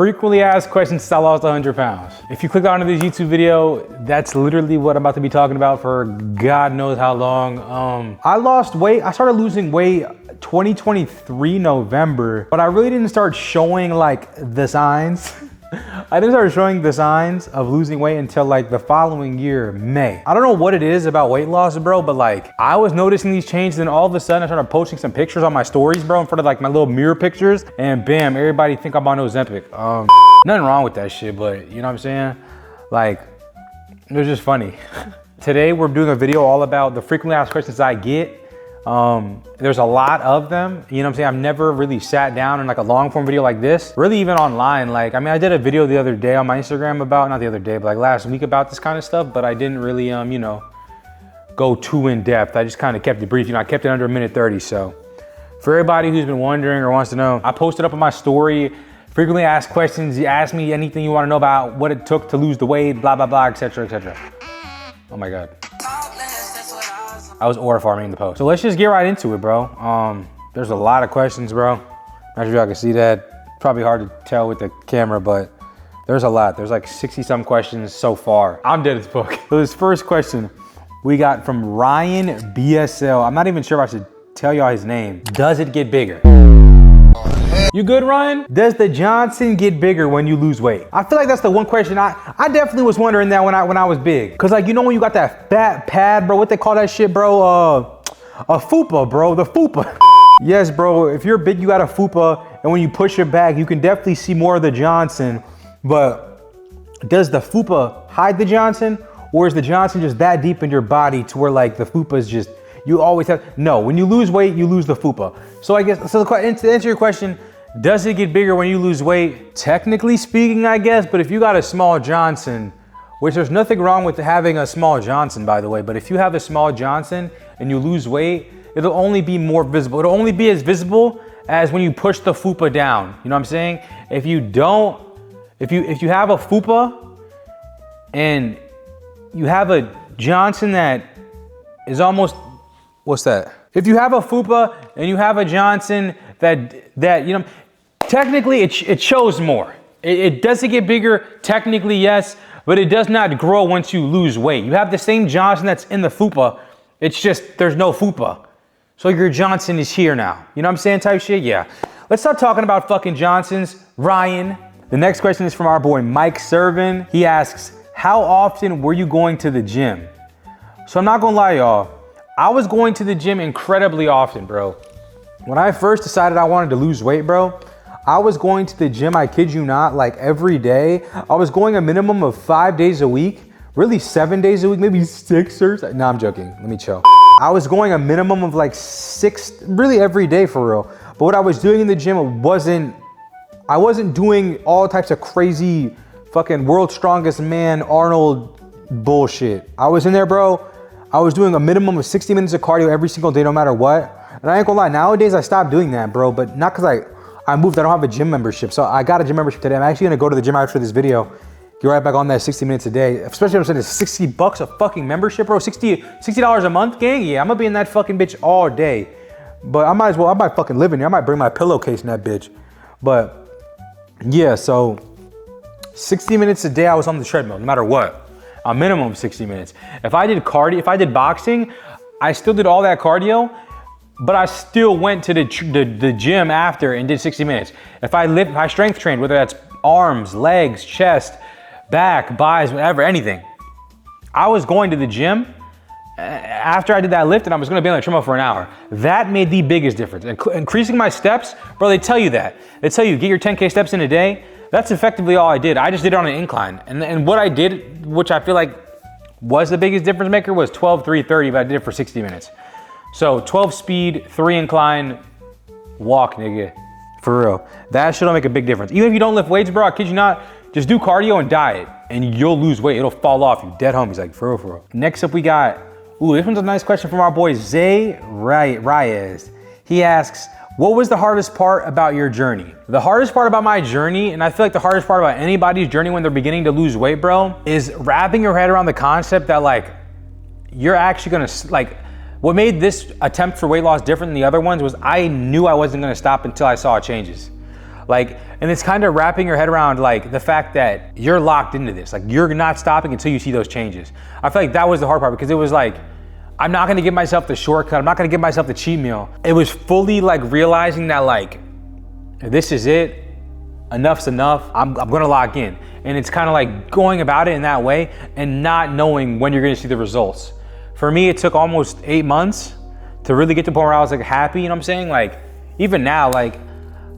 frequently asked questions since I lost 100 pounds. If you click onto this YouTube video, that's literally what I'm about to be talking about for God knows how long. I lost weight, I started losing weight 2023 November, but I really didn't start showing like the signs. I didn't start showing the signs of losing weight until like the following year, May. I don't know what it is about weight loss, bro, but like I was noticing these changes and all of a sudden I started posting some pictures on my stories, bro, in front of like my little mirror pictures, and bam, everybody think I'm on Ozempic. Nothing wrong with that shit, but you know what I'm saying? Like, it was just funny. Today we're doing a video all about the frequently asked questions I get. There's a lot of them, you know what I'm saying? I've never really sat down in like a long form video like this, really even online. Like, I mean, I did a video the other day on my Instagram about, not the other day, but like last week about this kind of stuff, but I didn't really, you know, go too in depth. I just kind of kept it brief. You know, I kept it under a minute 30. So for everybody who's been wondering or wants to know, I posted up on my story, frequently asked questions. You ask me anything you want to know about what it took to lose the weight, blah, blah, blah, etc., etc. Oh my God. I was aura farming in the post. So let's just get right into it, bro. There's a lot of questions, bro. Not sure if y'all can see that. Probably hard to tell with the camera, but there's a lot. There's like 60 some questions so far. I'm dead as fuck. So this first question we got from Ryan BSL. I'm not even sure if I should tell y'all his name. Does it get bigger? You good, Ryan? Does the Johnson get bigger when you lose weight? I feel like that's the one question I definitely was wondering that when I was big. Cause like, you know when you got that fat pad, bro, what they call that shit, bro? A fupa, bro, the fupa. Yes, bro, if you're big, you got a fupa, and when you push it back, you can definitely see more of the Johnson, but does the fupa hide the Johnson? Or is the Johnson just that deep in your body to where like the fupa is just, you always have, no, when you lose weight, you lose the fupa. So I guess, so to answer your question, does it get bigger when you lose weight? Technically speaking, I guess, but if you got a small Johnson, which there's nothing wrong with having a small Johnson, by the way, but if you have a small Johnson and you lose weight, it'll only be more visible. It'll only be as visible as when you push the fupa down. You know what I'm saying? If you don't, if you have a fupa and you have a Johnson that is almost, what's that? If you have a fupa and you have a Johnson that you know, technically it shows more. It doesn't get bigger, technically yes, but it does not grow once you lose weight. You have the same Johnson that's in the fupa, it's just there's no fupa. So your Johnson is here now. You know what I'm saying, type shit? Yeah. Let's stop talking about fucking Johnsons. Ryan. The next question is from our boy Mike Servin. He asks, how often were you going to the gym? So I'm not gonna lie, y'all. I was going to the gym incredibly often, bro. When I first decided I wanted to lose weight, bro, I was going to the gym, I kid you not, like every day. I was going a minimum of 5 days a week, really 7 days a week, maybe 6 or so. No, I'm joking, let me chill. I was going a minimum of like 6, really every day for real. But what I was doing in the gym I wasn't doing all types of crazy fucking world's strongest man, Arnold bullshit. I was in there, bro. I was doing a minimum of 60 minutes of cardio every single day, no matter what. And I ain't gonna lie, nowadays I stopped doing that, bro, but not cause I moved, I don't have a gym membership. So I got a gym membership today. I'm actually gonna go to the gym after this video, get right back on that 60 minutes a day. Especially I'm saying it's 60 bucks a fucking membership, bro. $60 a month, gang? Yeah, I'm gonna be in that fucking bitch all day. But I might fucking live in there. I might bring my pillowcase in that bitch. But yeah, so 60 minutes a day I was on the treadmill, no matter what. A minimum of 60 minutes. If I did cardio, if I did boxing, I still did all that cardio, but I still went to the gym after and did 60 minutes. If I strength trained, whether that's arms, legs, chest, back, buys, whatever, anything. I was going to the gym after I did that lift and I was gonna be on the treadmill for an hour. That made the biggest difference. Increasing my steps, bro, they tell you that. They tell you, get your 10K steps in a day. That's effectively all I did. I just did it on an incline. And what I did, which I feel like was the biggest difference maker, was 12, 3, 30, but I did it for 60 minutes. So 12 speed, 3 incline, walk, nigga. For real. That shit'll make a big difference. Even if you don't lift weights, bro, I kid you not, just do cardio and diet and you'll lose weight. It'll fall off, you dead homies, like for real, for real. Next up we got, ooh, this one's a nice question from our boy Zay Reyes. He asks, what was the hardest part about your journey? The hardest part about my journey, and I feel like the hardest part about anybody's journey when they're beginning to lose weight, bro, is wrapping your head around the concept that like, you're actually gonna, like, what made this attempt for weight loss different than the other ones was I knew I wasn't gonna stop until I saw changes. Like, and it's kind of wrapping your head around like the fact that you're locked into this. Like, you're not stopping until you see those changes. I feel like that was the hard part, because it was like, I'm not gonna give myself the shortcut. I'm not gonna give myself the cheat meal. It was fully like realizing that like, this is it. Enough's enough. I'm gonna lock in. And it's kind of like going about it in that way and not knowing when you're gonna see the results. For me, it took almost 8 months to really get to the point where I was like happy, you know what I'm saying? Like, even now, like,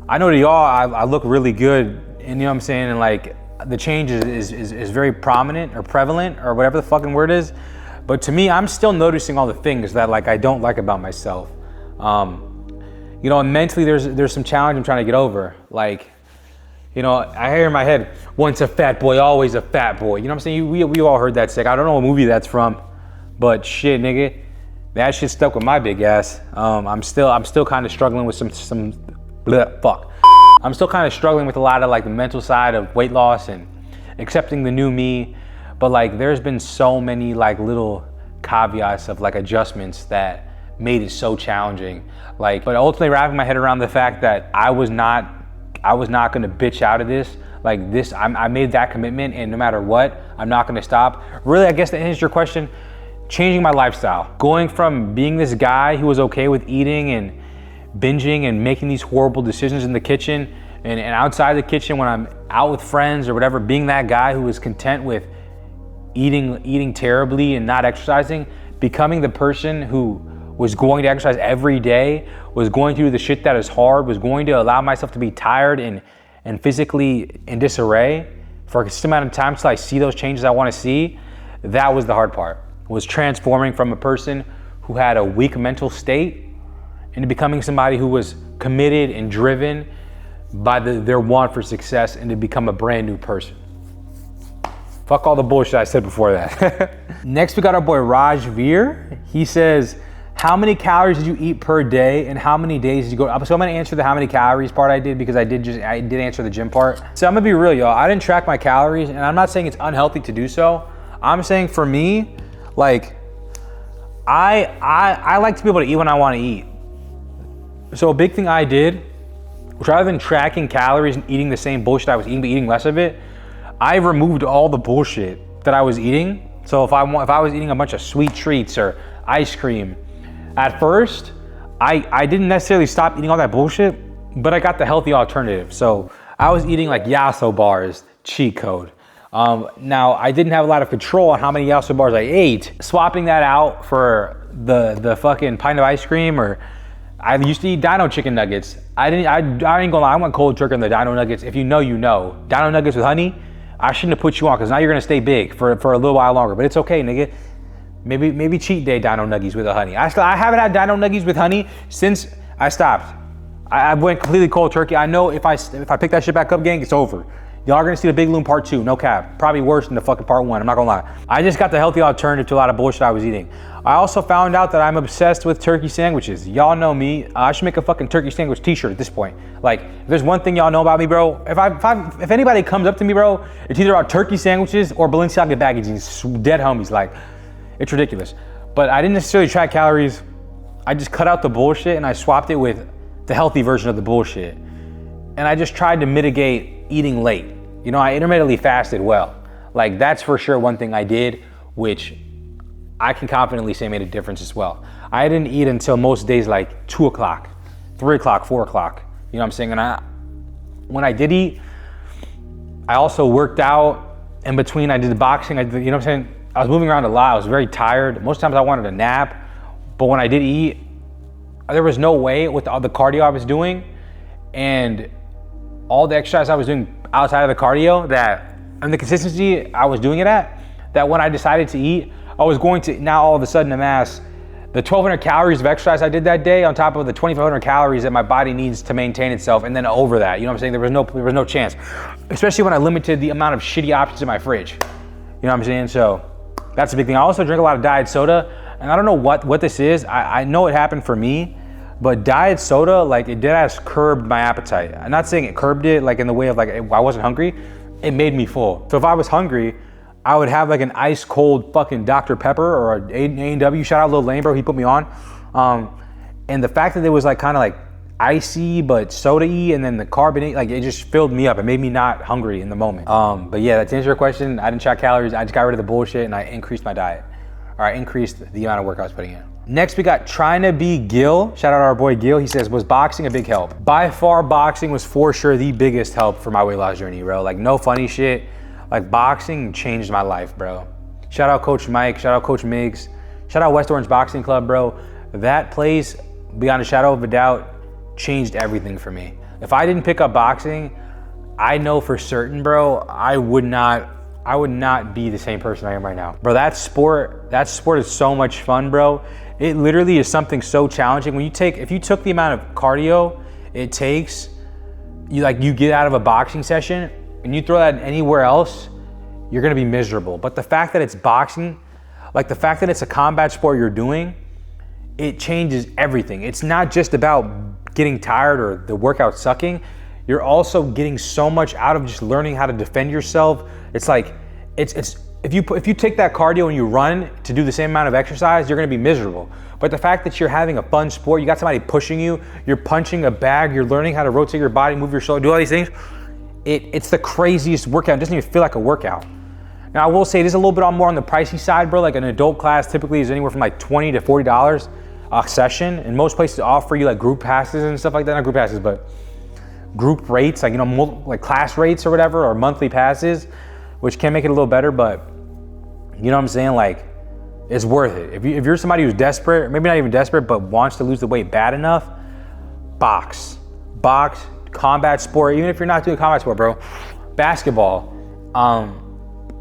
I know to y'all, I look really good, and you know what I'm saying? And like, the change is very prominent or prevalent or whatever the fucking word is. But to me, I'm still noticing all the things that like I don't like about myself. You know, and mentally there's some challenge I'm trying to get over. Like, you know, I hear in my head, once a fat boy, always a fat boy. You know what I'm saying? We all heard that sick. I don't know what movie that's from, but shit, nigga, that shit stuck with my big ass. I'm still kind of struggling with some fuck. I'm still kind of struggling with a lot of like the mental side of weight loss and accepting the new me. But like, there's been so many like little caveats of like adjustments that made it so challenging. Like, but ultimately wrapping my head around the fact that I was not gonna bitch out of this. Like this, I made that commitment, and no matter what, I'm not gonna stop. Really, I guess that answers your question. Changing my lifestyle. Going from being this guy who was okay with eating and binging and making these horrible decisions in the kitchen and outside the kitchen when I'm out with friends or whatever, being that guy who was content with eating terribly and not exercising, becoming the person who was going to exercise every day, was going to do the shit that is hard, was going to allow myself to be tired and physically in disarray for a consistent amount of time till I see those changes I want to see. That was the hard part, was transforming from a person who had a weak mental state into becoming somebody who was committed and driven by their want for success and to become a brand new person. Fuck all the bullshit I said before that. Next, we got our boy Raj Veer. He says, how many calories did you eat per day and how many days did you go? So I'm gonna answer the how many calories part I did, because I did answer the gym part. So I'm gonna be real, y'all. I didn't track my calories, and I'm not saying it's unhealthy to do so. I'm saying for me, like, I like to be able to eat when I wanna eat. So a big thing I did, was rather than tracking calories and eating the same bullshit I was eating, but eating less of it, I removed all the bullshit that I was eating. So if I was eating a bunch of sweet treats or ice cream, at first, I didn't necessarily stop eating all that bullshit, but I got the healthy alternative. So I was eating like Yasso bars, cheat code. Now, I didn't have a lot of control on how many Yasso bars I ate. Swapping that out for the fucking pint of ice cream, or I used to eat Dino chicken nuggets. I ain't gonna lie, I went cold turkey on the Dino nuggets. If you know, you know. Dino nuggets with honey, I shouldn't have put you on, because now you're gonna stay big for a little while longer, but it's okay, nigga. Maybe cheat day Dino nuggies with a honey. I haven't had Dino nuggies with honey since I stopped. I went completely cold turkey. I know if I pick that shit back up, gang, it's over. Y'all are gonna see the Big Loom part 2, no cap. Probably worse than the fucking part 1, I'm not gonna lie. I just got the healthy alternative to a lot of bullshit I was eating. I also found out that I'm obsessed with turkey sandwiches. Y'all know me. I should make a fucking turkey sandwich t-shirt at this point. Like, if there's one thing y'all know about me, bro, if anybody comes up to me, bro, it's either about turkey sandwiches or Balenciaga baggy jeans, dead homies, like, it's ridiculous. But I didn't necessarily track calories. I just cut out the bullshit and I swapped it with the healthy version of the bullshit. And I just tried to mitigate eating late. You know, I intermittently fasted well. Like, that's for sure one thing I did, which I can confidently say made a difference as well. I didn't eat until most days like 2 o'clock, 3 o'clock, 4 o'clock. You know what I'm saying? And when I did eat, I also worked out in between. I did the boxing, you know what I'm saying? I was moving around a lot. I was very tired. Most times I wanted a nap, but when I did eat, there was no way with all the cardio I was doing and all the exercise I was doing outside of the cardio and the consistency I was doing it at, that when I decided to eat, I was going to now all of a sudden amass the 1,200 calories of exercise I did that day on top of the 2,500 calories that my body needs to maintain itself, and then over that, you know what I'm saying? There was no chance, especially when I limited the amount of shitty options in my fridge. You know what I'm saying? So that's a big thing. I also drink a lot of diet soda, and I don't know what this is. I know it happened for me, but diet soda, like, it deadass curbed my appetite. I'm not saying it curbed it like in the way of like I wasn't hungry. It made me full. So if I was hungry, I would have like an ice cold fucking Dr. Pepper or an A&W. Shout out Lil Lane, bro. He put me on. And the fact that it was like kind of like icy but soda-y, and then the carbonate, like it just filled me up. It made me not hungry in the moment. But yeah, to answer your question, I didn't track calories. I just got rid of the bullshit and I increased my diet. Or I increased the amount of work I was putting in. Next, we got Trying to Be Gil. Shout out our boy Gil. He says, was boxing a big help? By far, boxing was for sure the biggest help for my weight loss journey, bro. Like, no funny shit. Like, boxing changed my life, bro. Shout out Coach Mike. Shout out Coach Miggs. Shout out West Orange Boxing Club, bro. That place, beyond a shadow of a doubt, changed everything for me. If I didn't pick up boxing, I know for certain, bro, I would not be the same person I am right now. Bro, that sport is so much fun, bro. It literally is something so challenging. If you took the amount of cardio it takes, you get out of a boxing session and you throw that anywhere else, you're gonna be miserable. But the fact that it's boxing, like the fact that it's a combat sport you're doing, it changes everything. It's not just about getting tired or the workout sucking. You're also getting so much out of just learning how to defend yourself. It's like, if you take that cardio and you run to do the same amount of exercise, you're gonna be miserable. But the fact that you're having a fun sport, you got somebody pushing you, you're punching a bag, you're learning how to rotate your body, move your shoulder, do all these things, it's the craziest workout. It doesn't even feel like a workout. Now I will say this is a little bit more on the pricey side, bro. Like an adult class typically is anywhere from like $20 to $40 a session. And most places offer you like group passes and stuff like that. Not group passes, but group rates, like, like class rates or whatever, or monthly passes, which can make it a little better, but you know what I'm saying? Like, it's worth it. If you're somebody who's desperate, maybe not even desperate, but wants to lose the weight bad enough, box, combat sport, even if you're not doing combat sport, bro, basketball,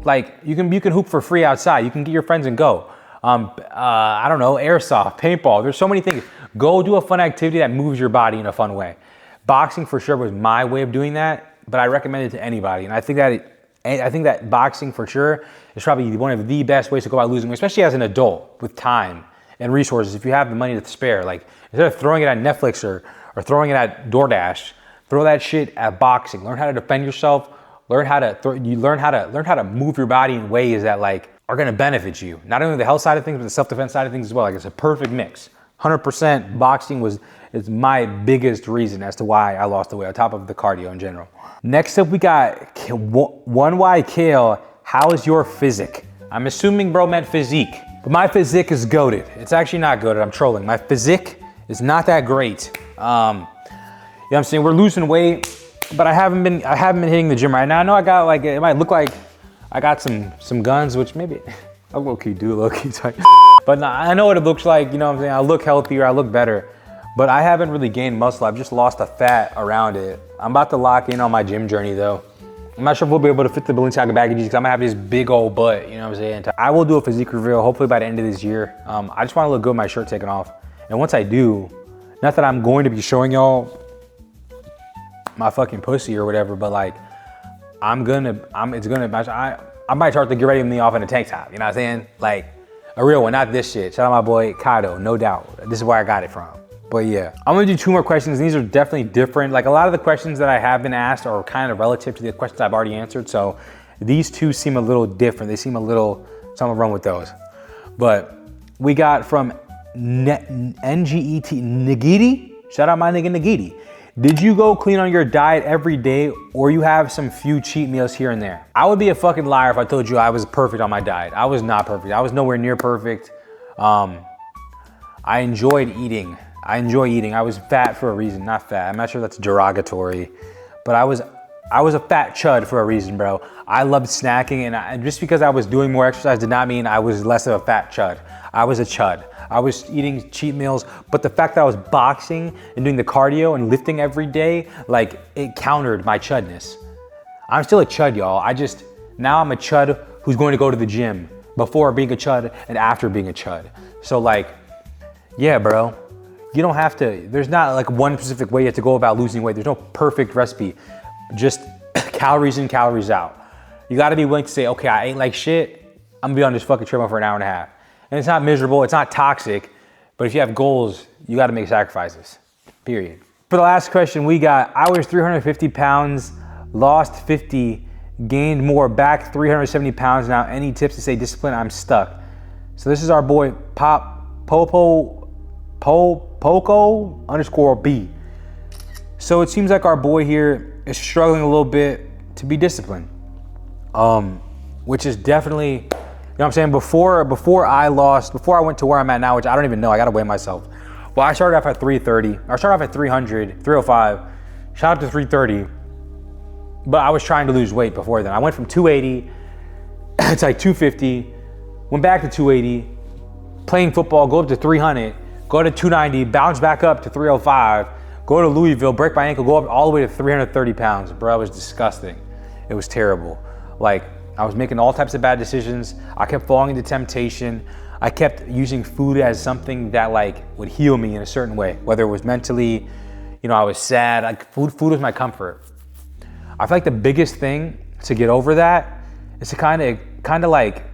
like you can hoop for free outside. You can get your friends and go. I don't know, airsoft, paintball. There's so many things. Go do a fun activity that moves your body in a fun way. Boxing for sure was my way of doing that, but I recommend it to anybody. And I think that boxing for sure is probably one of the best ways to go about losing weight, especially as an adult with time and resources. If you have the money to spare, like instead of throwing it at Netflix or throwing it at DoorDash, throw that shit at boxing. Learn how to defend yourself. Learn how to move your body in ways that like are gonna benefit you. Not only the health side of things, but the self-defense side of things as well. Like it's a perfect mix. 100% boxing is my biggest reason as to why I lost the weight, on top of the cardio in general. Next up, we got 1Y Kale. How is your physique? I'm assuming bro meant physique, but my physique is goated. It's actually not goated, I'm trolling. My physique is not that great. You know what I'm saying? We're losing weight, but I haven't been hitting the gym right now. I know I got like, it might look like I got some guns, which maybe I low-key do, low-key tight. But nah, I know what it looks like, you know what I'm saying? I look healthier, I look better, but I haven't really gained muscle. I've just lost the fat around it. I'm about to lock in on my gym journey though. I'm not sure if we'll be able to fit the Balenciaga baggages because I'm gonna have this big old butt, you know what I'm saying? I will do a physique reveal hopefully by the end of this year. I just wanna look good with my shirt taken off. And once I do, not that I'm going to be showing y'all my fucking pussy or whatever, but like, I might start to get ready with me off in a tank top, you know what I'm saying? Like, a real one, not this shit. Shout out my boy, Kato, no doubt. This is where I got it from. But yeah, I'm gonna do 2 more questions. These are definitely different. Like a lot of the questions that I have been asked are kind of relative to the questions I've already answered. So these 2 seem a little different. They seem a little, something wrong with those. But we got from NGET Nagiti. Shout out my nigga Nagiti. Did you go clean on your diet every day or you have some few cheat meals here and there? I would be a fucking liar if I told you I was perfect on my diet. I was not perfect. I was nowhere near perfect. I enjoyed eating. I was fat for a reason, not fat. I'm not sure that's derogatory, but I was a fat chud for a reason, bro. I loved snacking, and just because I was doing more exercise did not mean I was less of a fat chud. I was a chud. I was eating cheat meals, but the fact that I was boxing and doing the cardio and lifting every day, like it countered my chudness. I'm still a chud, y'all. Now I'm a chud who's going to go to the gym before being a chud and after being a chud. So like, yeah, bro. You don't have to, there's not like one specific way you have to go about losing weight. There's no perfect recipe, just calories in, calories out. You gotta be willing to say, okay, I ate like shit, I'm gonna be on this fucking treadmill for an hour and a half. And it's not miserable, it's not toxic, but if you have goals, you gotta make sacrifices, period. For the last question we got, I was 350 pounds, lost 50, gained more, back 370 pounds now. Any tips to stay disciplined? I'm stuck. So this is our boy Poco_B. So it seems like our boy here is struggling a little bit to be disciplined, which is definitely, you know what I'm saying? Before I went to where I'm at now, which I don't even know, I gotta weigh myself. Well, I started off at 330, I started off at 300, 305, shot up to 330, but I was trying to lose weight before then. I went from 280 to like 250, went back to 280, playing football, go up to 300, go to 290, bounce back up to 305, go to Louisville, break my ankle, go up all the way to 330 pounds. Bro, it was disgusting. It was terrible. Like, I was making all types of bad decisions. I kept falling into temptation. I kept using food as something that like would heal me in a certain way, whether it was mentally, you know, I was sad. Like, food was my comfort. I feel like the biggest thing to get over that is to kind of like,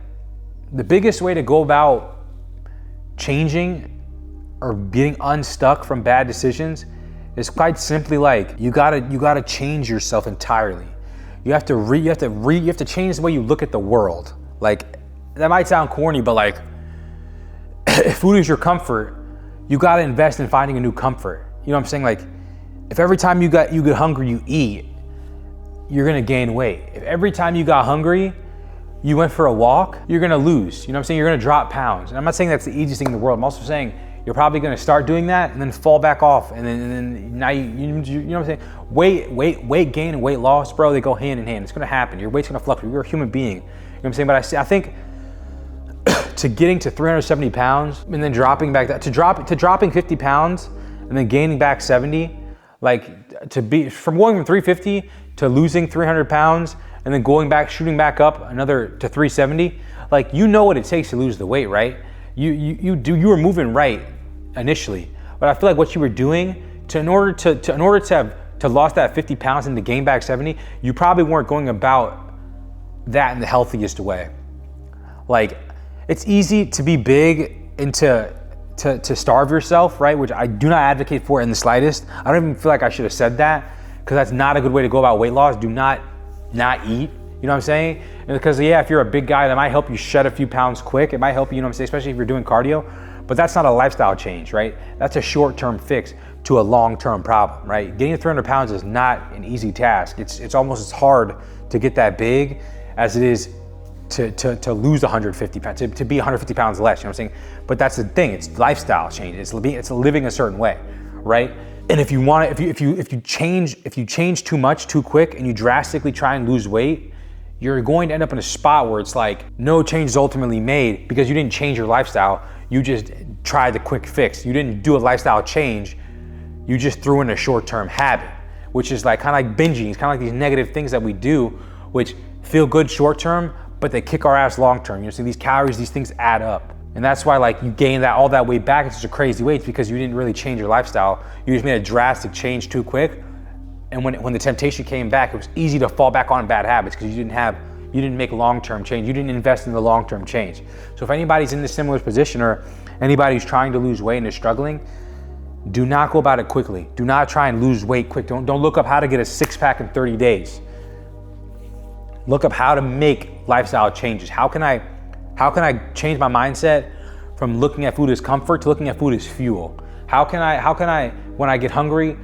the biggest way to go about changing or getting unstuck from bad decisions is quite simply like, you gotta change yourself entirely. You have to change the way you look at the world. Like, that might sound corny, but like, if food is your comfort, you gotta invest in finding a new comfort. You know what I'm saying? Like, if every time you get hungry, you eat, you're gonna gain weight. If every time you got hungry, you went for a walk, you're gonna lose. You know what I'm saying? You're gonna drop pounds. And I'm not saying that's the easiest thing in the world. I'm also saying you're probably gonna start doing that and then fall back off. And then now you know what I'm saying? Weight gain and weight loss, bro, they go hand in hand. It's gonna happen. Your weight's gonna fluctuate. You're a human being. You know what I'm saying? But I think to getting to 370 pounds and then dropping back that, to dropping 50 pounds and then gaining back 70, like, to be from going from 350 to losing 300 pounds and then shooting back up another to 370, like, you know what it takes to lose the weight, right? You were moving right initially, but I feel like what you were doing in order to have lost that 50 pounds and to gain back 70, you probably weren't going about that in the healthiest way. Like, it's easy to be big and to starve yourself, right? Which I do not advocate for in the slightest. I don't even feel like I should have said that, because that's not a good way to go about weight loss. Do not eat, you know what I'm saying? And because, yeah, if you're a big guy, that might help you shed a few pounds quick. It might help you, you know what I'm saying, especially if you're doing cardio, but that's not a lifestyle change, right? That's a short-term fix to a long-term problem, right? Getting to 300 pounds is not an easy task. It's almost as hard to get that big as it is to lose 150 pounds, to be 150 pounds less, you know what I'm saying? But that's the thing, it's lifestyle change. It's living a certain way, right? And if you change too much too quick and you drastically try and lose weight, you're going to end up in a spot where it's like no change is ultimately made because you didn't change your lifestyle. You just tried the quick fix. You didn't do a lifestyle change. You just threw in a short-term habit, which is like kind of like binging. It's kind of like these negative things that we do, which feel good short-term, but they kick our ass long-term. You know, so these calories, these things add up. And that's why, like, you gain all that weight back in such a crazy weight. It's because you didn't really change your lifestyle. You just made a drastic change too quick. And when the temptation came back, it was easy to fall back on bad habits because you didn't make long-term change. You didn't invest in the long-term change. So if anybody's in this similar position or anybody who's trying to lose weight and is struggling, do not go about it quickly. Do not try and lose weight quick. Don't look up how to get a six-pack in 30 days. Look up how to make lifestyle changes. How can I change my mindset from looking at food as comfort to looking at food as fuel? How can I, when I get hungry,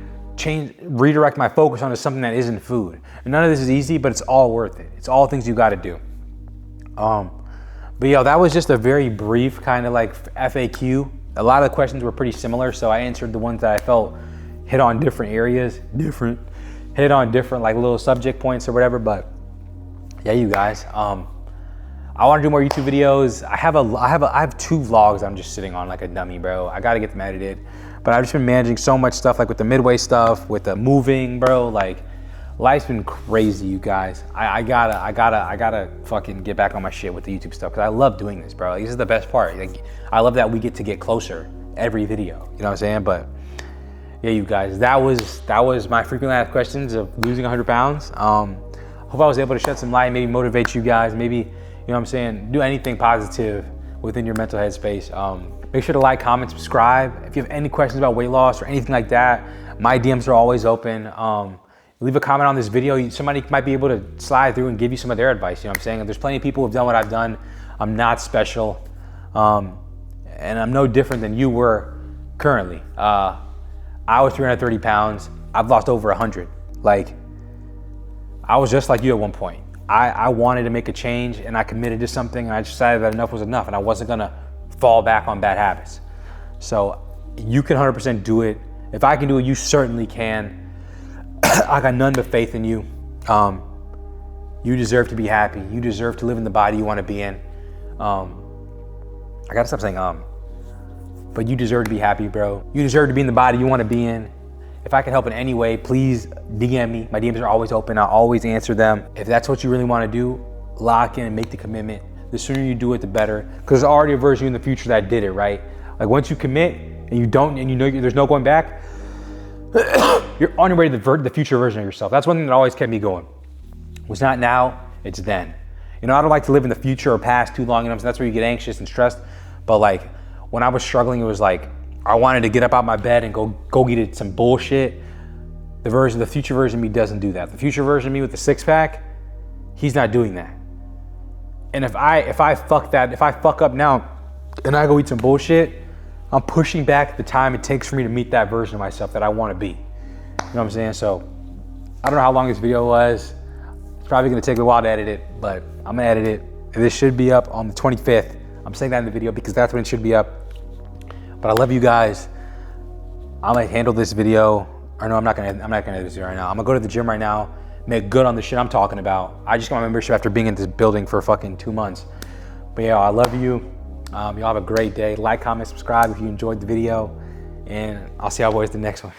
redirect my focus onto something that isn't food? And none of this is easy, but it's all worth it. It's all things you got to do. But that was just a very brief kind of like FAQ. A lot of the questions were pretty similar, so I answered the ones that I felt hit on different areas, hit on different like little subject points or whatever. But yeah, you guys, I want to do more YouTube videos. I have 2 vlogs I'm just sitting on like a dummy, bro. I got to get them edited. But I've just been managing so much stuff, like with the midway stuff, with the moving, bro. Like, life's been crazy, you guys. I gotta fucking get back on my shit with the YouTube stuff, because I love doing this, bro. Like, this is the best part. Like, I love that we get closer every video. You know what I'm saying? But yeah, you guys, that was my frequently asked questions of losing 100 pounds. Hope I was able to shed some light, maybe motivate you guys, maybe, you know what I'm saying, do anything positive within your mental headspace. Make sure to like, comment, subscribe. If you have any questions about weight loss or anything like that, my DMs are always open. Leave a comment on this video. Somebody might be able to slide through and give you some of their advice. You know what I'm saying? There's plenty of people who've done what I've done. I'm not special. And I'm no different than you were currently. I was 330 pounds. I've lost over 100. Like, I was just like you at one point. I wanted to make a change and I committed to something and I decided that enough was enough and I wasn't gonna fall back on bad habits. So you can 100% do it. If I can do it, you certainly can. I got none but faith in you. You deserve to be happy. You deserve to live in the body you wanna be in. I gotta stop saying but you deserve to be happy, bro. You deserve to be in the body you wanna be in. If I can help in any way, please DM me. My DMs are always open. I'll always answer them. If that's what you really want to do, lock in and make the commitment. The sooner you do it, the better. Because there's already a version of you in the future that did it, right? Like once you commit and you don't, and you know there's no going back, you're on your way to the future version of yourself. That's one thing that always kept me going. It's not now, it's then. You know, I don't like to live in the future or past too long, you know, so that's where you get anxious and stressed. But like when I was struggling, it was like, I wanted to get up out my bed and go get some bullshit. The future version of me doesn't do that. The future version of me with the six pack, he's not doing that. And if I fuck up now and I go eat some bullshit, I'm pushing back the time it takes for me to meet that version of myself that I want to be. You know what I'm saying? So I don't know how long this video was. It's probably gonna take a while to edit it, but I'm gonna edit it. This should be up on the 25th. I'm saying that in the video because that's when it should be up. But I love you guys. I'm gonna handle this video. Or no, I'm not gonna edit this video right now. I'm gonna go to the gym right now, make good on the shit I'm talking about. I just got my membership after being in this building for fucking 2 months. But yeah, I love you. Y'all have a great day. Like, comment, subscribe if you enjoyed the video. And I'll see y'all boys in the next one.